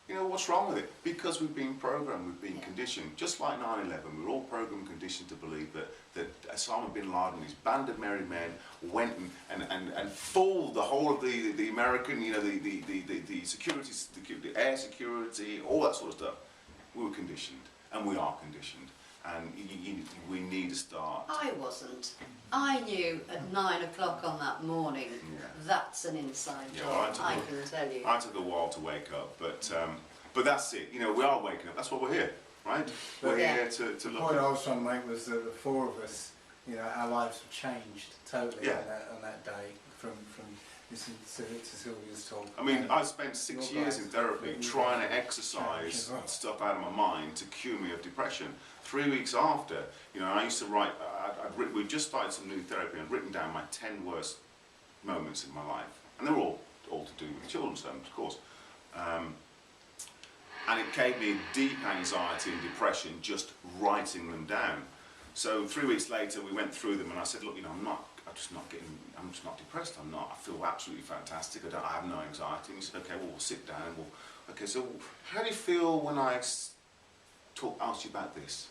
You know, what's wrong with it? Because we've been programmed, we've been conditioned. Just like 9/11, we were all programmed and conditioned to believe that Osama bin Laden and his band of merry men went and fooled the whole of the American, you know, the security, the air security, all that sort of stuff. We were conditioned, and we are conditioned. And we need to start. I wasn't. I knew at 9 o'clock on that morning, that's an inside Yeah, job, well, I can tell you. I took a while to wake up, but that's it. You know, we are waking up. That's what we're here, right? We're here to The look point at... I was trying to make was that the four of us, you know, our lives have changed totally Yeah. on that day from listening to Sylvia's talk. I mean, And I spent 6 your years in guys' therapy really trying to changed exercise as well. stuff out of my mind to cure me of depression. 3 weeks after, you know, I used to write, we'd just started some new therapy and I'd written down my 10 worst moments in my life. And they were all to do with children's homes, of course. And it gave me deep anxiety and depression just writing them down. So 3 weeks later, we went through them and I said, look, you know, I'm just not depressed, I feel absolutely fantastic, I have no anxiety. And he said, okay, well, we'll sit down and okay, so how do you feel when I asked you about this?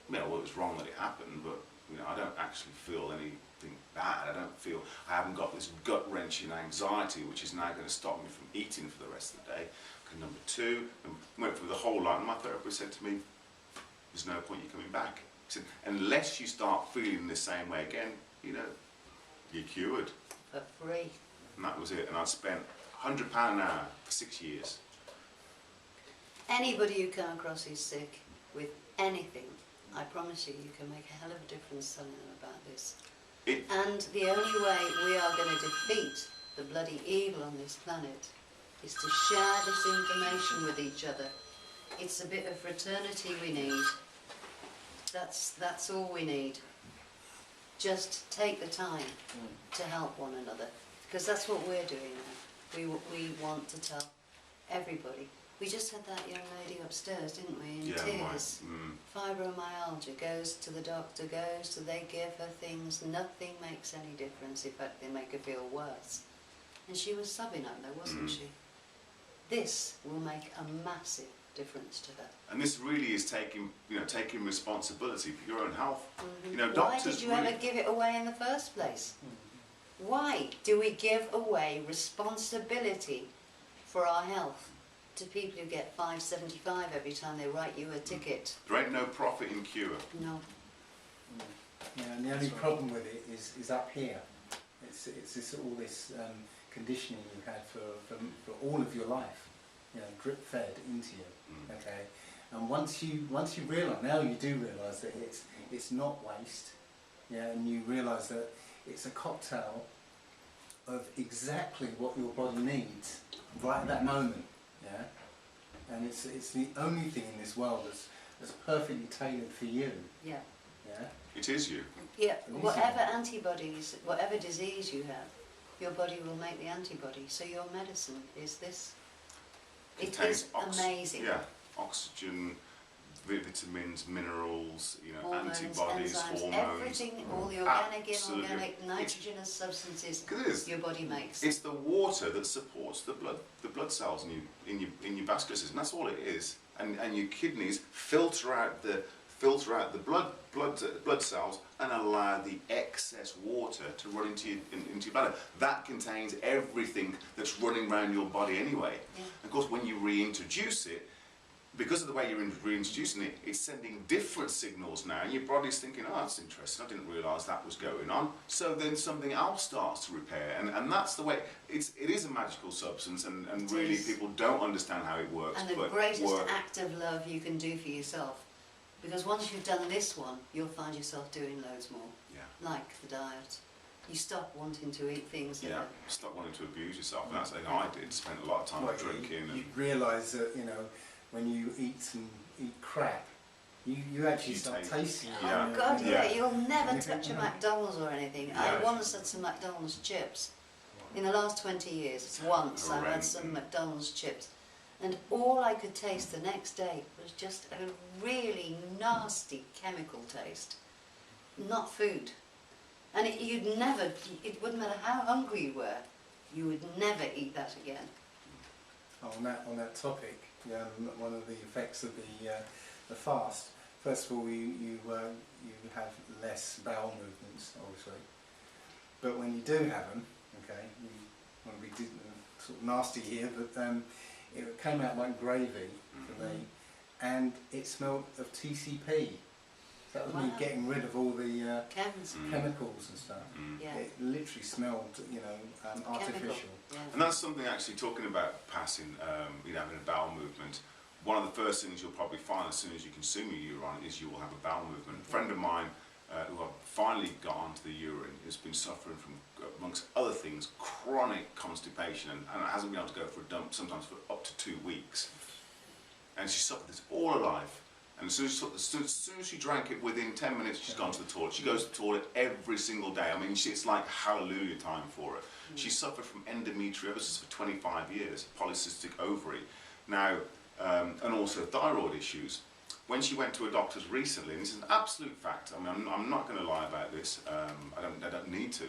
You know, well, it was wrong that it happened, but, you know, I don't actually feel anything bad. I haven't got this gut-wrenching anxiety, which is now going to stop me from eating for the rest of the day. Okay, number 2, and went through the whole lot, and my therapist said to me, there's no point you coming back. He said, unless you start feeling the same way again, you know, you're cured. For free. And that was it. And I'd spent £100 an hour for 6 years. Anybody you come across who's sick with anything, I promise you, you can make a hell of a difference telling them about this. And the only way we are going to defeat the bloody evil on this planet is to share this information with each other. It's a bit of fraternity we need. That's all we need. Just take the time to help one another, because that's what we're doing now. We want to tell everybody. We just had that young lady upstairs, didn't we, in tears. Fibromyalgia, goes to the doctor, they give her things, nothing makes any difference. In fact, they make her feel worse. And she was sobbing up there, wasn't she? This will make a massive difference to her. And this really is taking responsibility for your own health. You know, Why doctors did you ever give it away in the first place? Why do we give away responsibility for our health to people who get $5.75 every time they write you a ticket? There ain't no profit in cure. No. Yeah, and the only problem with it is up here. It's this, all this conditioning you had for all of your life, you know, drip fed into you. Okay, and once you realise, now you do realise that it's not waste. Yeah, and you realise that it's a cocktail of exactly what your body needs right at that moment. Yeah, and it's the only thing in this world that's perfectly tailored for you. Yeah. Yeah. It is you. Yeah, whatever antibodies, whatever disease you have, your body will make the antibody. So your medicine is this. It is amazing. Yeah, oxygen, vitamins, minerals, you know, Hormones, antibodies, enzymes, hormones. Everything, all the organic, Absolutely. inorganic, nitrogenous substances It is. your body makes. It's the water that supports the blood cells in your vascular system. That's all it is. And your kidneys filter out the blood cells and allow the excess water to run into your bladder. That contains everything that's running around your body anyway. Yeah. Of course, when you reintroduce it, because of the way you're reintroducing it, it's sending different signals now, and your body's thinking, oh, that's interesting, I didn't realise that was going on. So then something else starts to repair, and that's the way, it is a magical substance, and really people don't understand how it works. And the greatest act of love you can do for yourself, because once you've done this one, you'll find yourself doing loads more. Yeah. Like the diet. You stop wanting to eat things that stop wanting to abuse yourself, and that's something I did, spent a lot of time drinking. You realise that, you know, when you eat crap, You actually You start taste- tasting it. Yeah. Oh God, Yeah. yeah, you'll never You think, touch a "Oh." McDonald's or anything. Yeah. I once had some McDonald's chips. In the last 20 years, it's once I've had Horrendous. some McDonald's chips. And all I could taste the next day was just a really nasty chemical taste. Not food. And you'd never, it wouldn't matter how hungry you were, you would never eat that again. On that topic, one of the effects of the fast. First of all, you have less bowel movements, obviously. But when you do have them, okay, you want to be sort of nasty here, but it came out like gravy for me, and it smelled of TCP. So that was me Wow. getting rid of all the Chems. chemicals and stuff. Yeah. It literally smelled, artificial. Yeah. And that's something actually talking about passing, having a bowel movement. One of the first things you'll probably find as soon as you consume your urine is you will have a bowel movement. A friend of mine who I've finally got onto the urine has been suffering from, amongst other things, chronic constipation and hasn't been able to go for a dump sometimes for up to 2 weeks. And she suffered this all her life. And as soon as she drank it, within 10 minutes she's gone to the toilet. She goes to the toilet every single day. I mean, it's like hallelujah time for her. She suffered from endometriosis for 25 years, polycystic ovary. Now, and also thyroid issues. When she went to a doctor's recently, and this is an absolute fact, I mean, I'm not going to lie about this, I don't need to.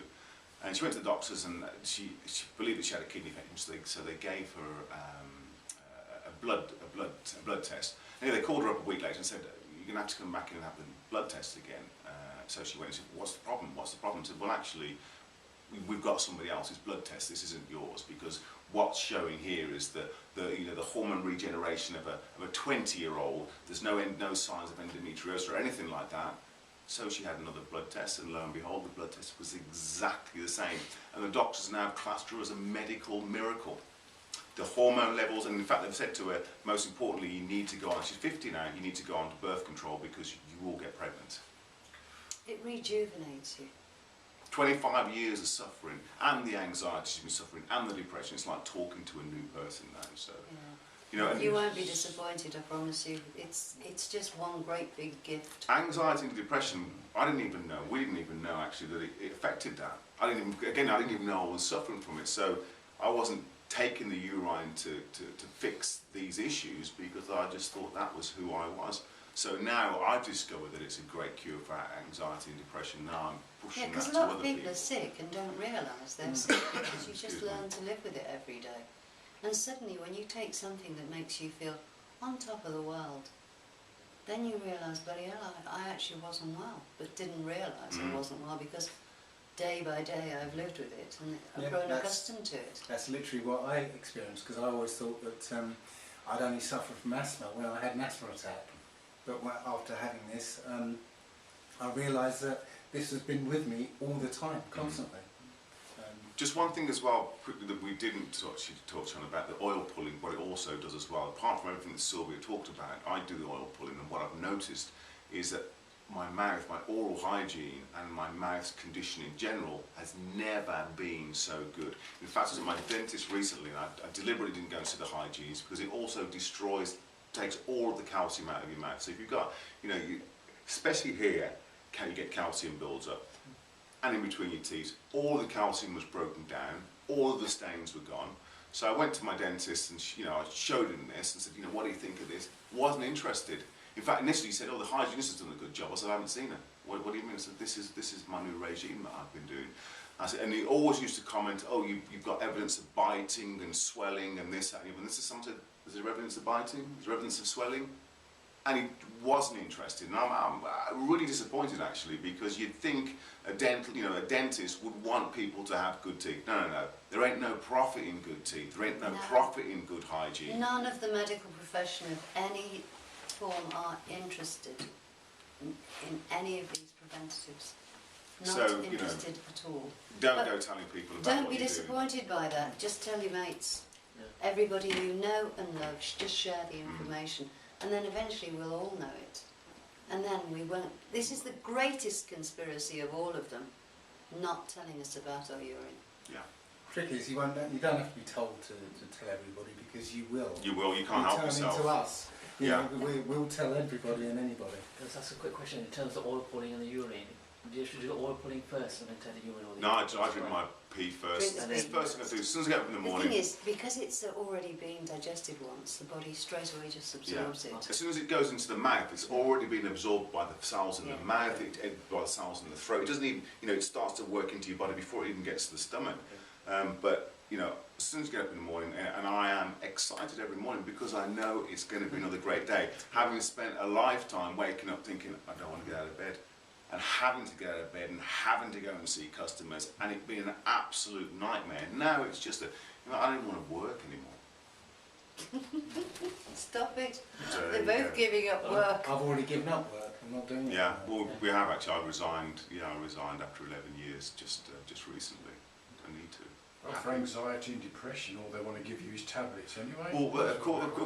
And she went to the doctors and she believed that she had a kidney infection, so they gave her a blood test. Anyway, they called her up a week later and said, you're going to have to come back in and have the blood test again. So she went and said, what's the problem? What's the problem? I said, well, actually, we've got somebody else's blood test. This isn't yours, because what's showing here is the hormone regeneration of a 20-year-old. There's no signs of endometriosis or anything like that. So she had another blood test, and lo and behold, the blood test was exactly the same. And the doctors now classed her as a medical miracle. The hormone levels, and in fact they've said to her, most importantly, you need to go on, she's 50 now, you need to go on to birth control because you will get pregnant. It rejuvenates you. 25 years of suffering, and the anxiety she's been suffering, and the depression, it's like talking to a new person now, so. Yeah. And You won't be disappointed, I promise you. It's just one great big gift. anxiety and depression, we didn't even know actually that it affected that. I didn't even know I was suffering from it, so I wasn't taking the urine to fix these issues because I just thought that was who I was. So now I've discovered that it's a great cure for anxiety and depression. Now I'm pushing that to other people. Because a lot of people are sick and don't realise they're sick because you just learn to live with it every day. And suddenly when you take something that makes you feel on top of the world, then you realise, bloody hell, I actually wasn't well, but didn't realise I wasn't well because day by day I've lived with it and I've grown accustomed to it. That's literally what I experienced, because I always thought that I'd only suffer from asthma when I had an asthma attack. But after having this, I realised that this has been with me all the time, constantly. Just one thing as well, quickly, that we didn't touch on about the oil pulling, what it also does as well, apart from everything that Sylvia talked about, I do the oil pulling, and what I've noticed is that my mouth, my oral hygiene and my mouth condition in general has never been so good. In fact, I was at my dentist recently and I deliberately didn't go and see the hygienist because it also takes all of the calcium out of your mouth. So if you've got, especially here, you get calcium builds up, and in between your teeth, all the calcium was broken down, all of the stains were gone. So I went to my dentist and I showed him this and said, what do you think of this? Wasn't interested. In fact, initially he said, the hygienist has done a good job. I said, I haven't seen her. What do you mean? I said, this is my new regime that I've been doing. I said, and he always used to comment, you've got evidence of biting and swelling and this, that, and the other. And this is someone said, is there evidence of biting? Is there evidence of swelling? And he wasn't interested. And I'm really disappointed actually, because you'd think a dentist would want people to have good teeth. No. There ain't no profit in good teeth. There ain't no profit in good hygiene. None of the medical profession of any form are interested in any of these preventatives. Not interested at all. Don't go telling people about Don't what be you're disappointed by that. Just tell your mates. Everybody you know and love, just share the information. And then eventually we'll all know it. And then we won't. This is the greatest conspiracy of all of them, not telling us about our urine. Yeah. Trick is you don't have to be told to tell everybody, because you will. You will. You can't help turn yourself. into us. You know, we'll tell everybody and anybody. Just ask a quick question in terms of oil pulling and the urine. Do you do the oil pulling first and then take the urine? Or the No, I drink my pee first. Drink the It's the first thing I do. As soon as I get up in the The morning, thing is, because it's already been digested once, the body straight away just absorbs it. as soon as it goes into the mouth, it's already been absorbed by the cells in the Yeah. mouth, by the cells in the throat. It doesn't even, it starts to work into your body before it even gets to the stomach. But as soon as you get up in the morning, and I am excited every morning because I know it's going to be another great day. Having spent a lifetime waking up thinking, I don't want to get out of bed, and having to get out of bed and having to go and see customers, and it being an absolute nightmare. Now it's just I don't want to work anymore. Stop it. So They're there you both go. giving up work. I've already given up work. I'm not doing it. Yeah, well, we have actually. I resigned. I resigned after 11 years, just recently. I need to. Well, for anxiety and depression, all they want to give you is tablets anyway. Well, but of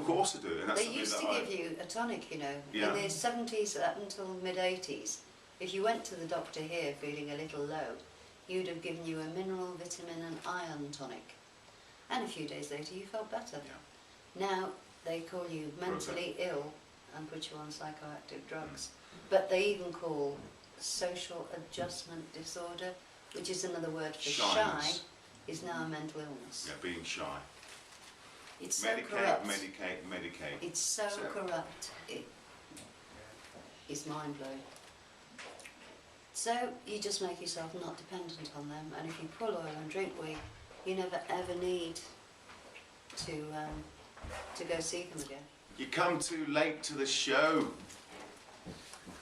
course I do, and that's They something used to that give you a tonic, Yeah. in the 70s up until mid-80s. If you went to the doctor here feeling a little low, you'd have given you a mineral, vitamin and iron tonic. And a few days later you felt better. Yeah. Now they call you mentally ill and put you on psychoactive drugs. But they even call social adjustment disorder, which is another word for shy, Shyness. is now a mental illness. Yeah, being shy. It's so Medicate, corrupt. medicate. It's so So- corrupt. It is mind-blowing. So you just make yourself not dependent on them, and if you pull oil and drink weed, you never ever need to go see them again. You come too late to the show.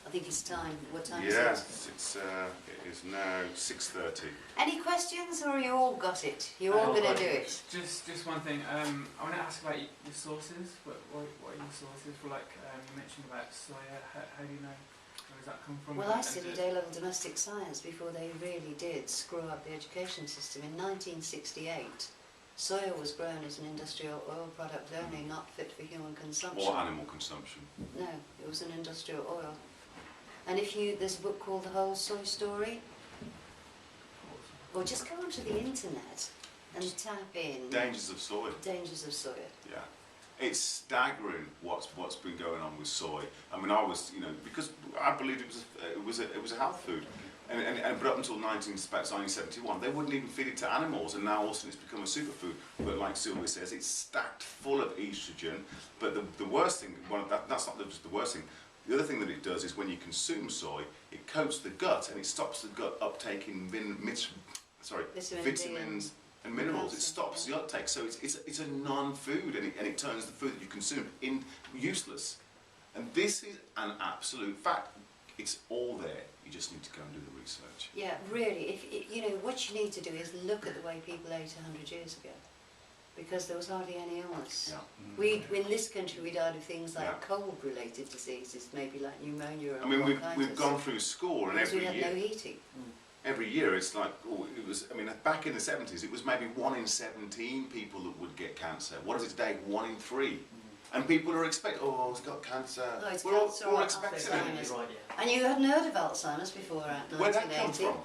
I think it's time. What time is it? Yes, it is now 6:30. Any questions, or you all got it? You're all going to do it. Just one thing. I want to ask about your sources. What are your sources for? Like you mentioned about soya. How do you know? Where does that come from? Well, I And studied A-level domestic science before they really did screw up the education system. In 1968, soya was grown as an industrial oil product only, not fit for human consumption. Or animal consumption. No, it was an industrial oil. And there's a book called The Whole Soy Story, or just go onto the internet and tap in Dangers of soy. dangers of soya. Yeah. It's staggering what's been going on with soy. I mean, I was, because I believed it was a health food, but up until 1971, they wouldn't even feed it to animals, and now all of a sudden it's become a superfood. But like Sylvia says, it's stacked full of estrogen. But the worst thing, that's not just the worst thing. The other thing that it does is when you consume soy, it coats the gut and it stops the gut uptaking vitamins and minerals. It stops the uptake, so it's a non-food, and it turns the food that you consume useless. And this is an absolute fact. It's all there. You just need to go and do the research. Yeah, really. What you need to do is look at the way people ate 100 years ago, because there was hardly any illness. Yeah. In this country, we died of things like Yeah. cold-related diseases, maybe like pneumonia. I mean, or we've bronchitis, gone through school, and because every we had year. no heating. Every year it's like, back in the 70s, it was maybe 1 in 17 people that would get cancer. What is it today? 1 in 3. And people are expecting, he's got cancer. Oh, it's We're cancer all or expecting Alzheimer's. it. Right, yeah. And you hadn't heard of Alzheimer's before 1980. Where'd that come from?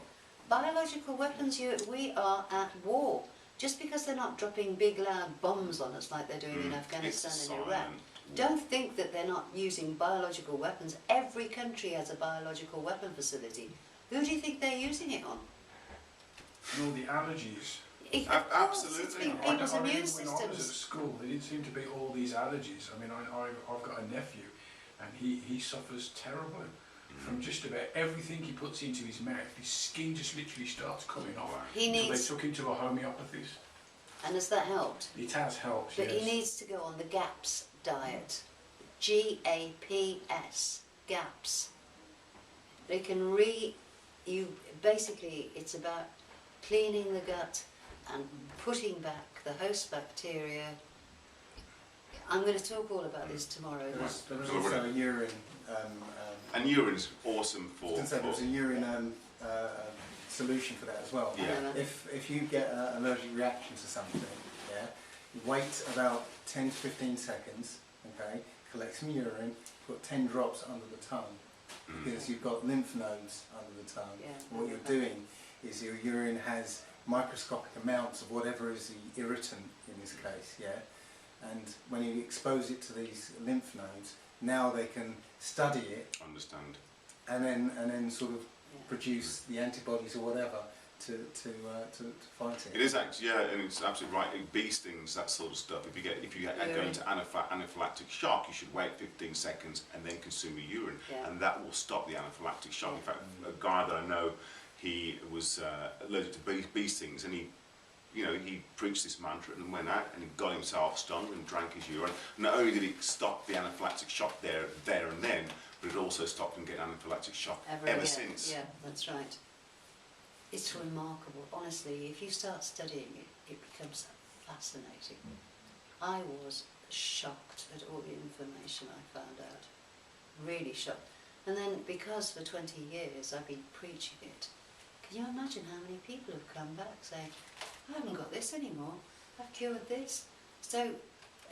Biological weapons, we are at war. Just because they're not dropping big loud bombs on us like they're doing in Afghanistan It's and a Iraq, sign. don't think that they're not using biological weapons. Every country has a biological weapon facility. Who do you think they're using it on? And all the allergies. Of course, Absolutely. it's been I people's remember immune when I was at systems. school, there didn't seem to be all these allergies. I mean, I've got a nephew, and he suffers terribly from just about everything he puts into his mouth. His skin just literally starts coming off. He Until needs, they took him to a homeopathist. and has that helped? It has helped, But yes. he needs to go on the GAPS diet. GAPS. GAPS. They can basically it's about cleaning the gut and putting back the host bacteria. I'm going to talk all about this tomorrow. There's also a urine. And urine's awesome for. There's a urine solution for that as well. Yeah. If you get an allergic reaction to something, you wait about 10 to 15 seconds. Okay, collect some urine, put 10 drops under the tongue, because you've got lymph nodes under the tongue. Yeah. What you're doing is your urine has microscopic amounts of whatever is the irritant in this case, and when you expose it to these lymph nodes, now they can study it Understand. and then sort of Yeah. produce the antibodies or whatever to fight it. It is actually, yeah, and it's absolutely right. Bee stings, that sort of stuff. If you go into anaphylactic shock, you should wait 15 seconds and then consume your urine, Yeah. and that will stop the anaphylactic shock. Yeah. In fact, a guy that I know, he was allergic to bee stings, and he preached this mantra and went out and he got himself stung and drank his urine. Not only did it stop the anaphylactic shock there and then, but it also stopped him getting anaphylactic shock ever since. Yeah, that's right. It's remarkable. Honestly, if you start studying it, it becomes fascinating. I was shocked at all the information I found out. Really shocked. And then because for 20 years I've been preaching it, can you imagine how many people have come back saying, I haven't got this anymore, I've cured this. So,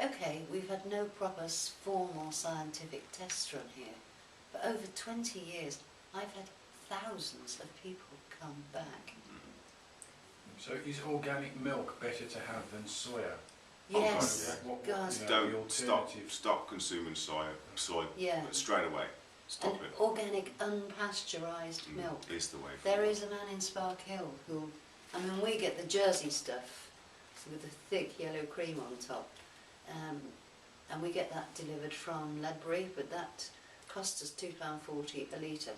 okay, we've had no proper formal scientific tests run here, but over 20 years I've had thousands of people come back. So is organic milk better to have than soya? Yes, What- God. you know, the Don't alternative? stop consuming soy Yeah. straight away. Stop And it. organic unpasteurised milk. Is the way forward. There is a man in Spark Hill who, I mean, we get the Jersey stuff with the thick yellow cream on top, and we get that delivered from Ledbury, but that costs us £2.40 a litre.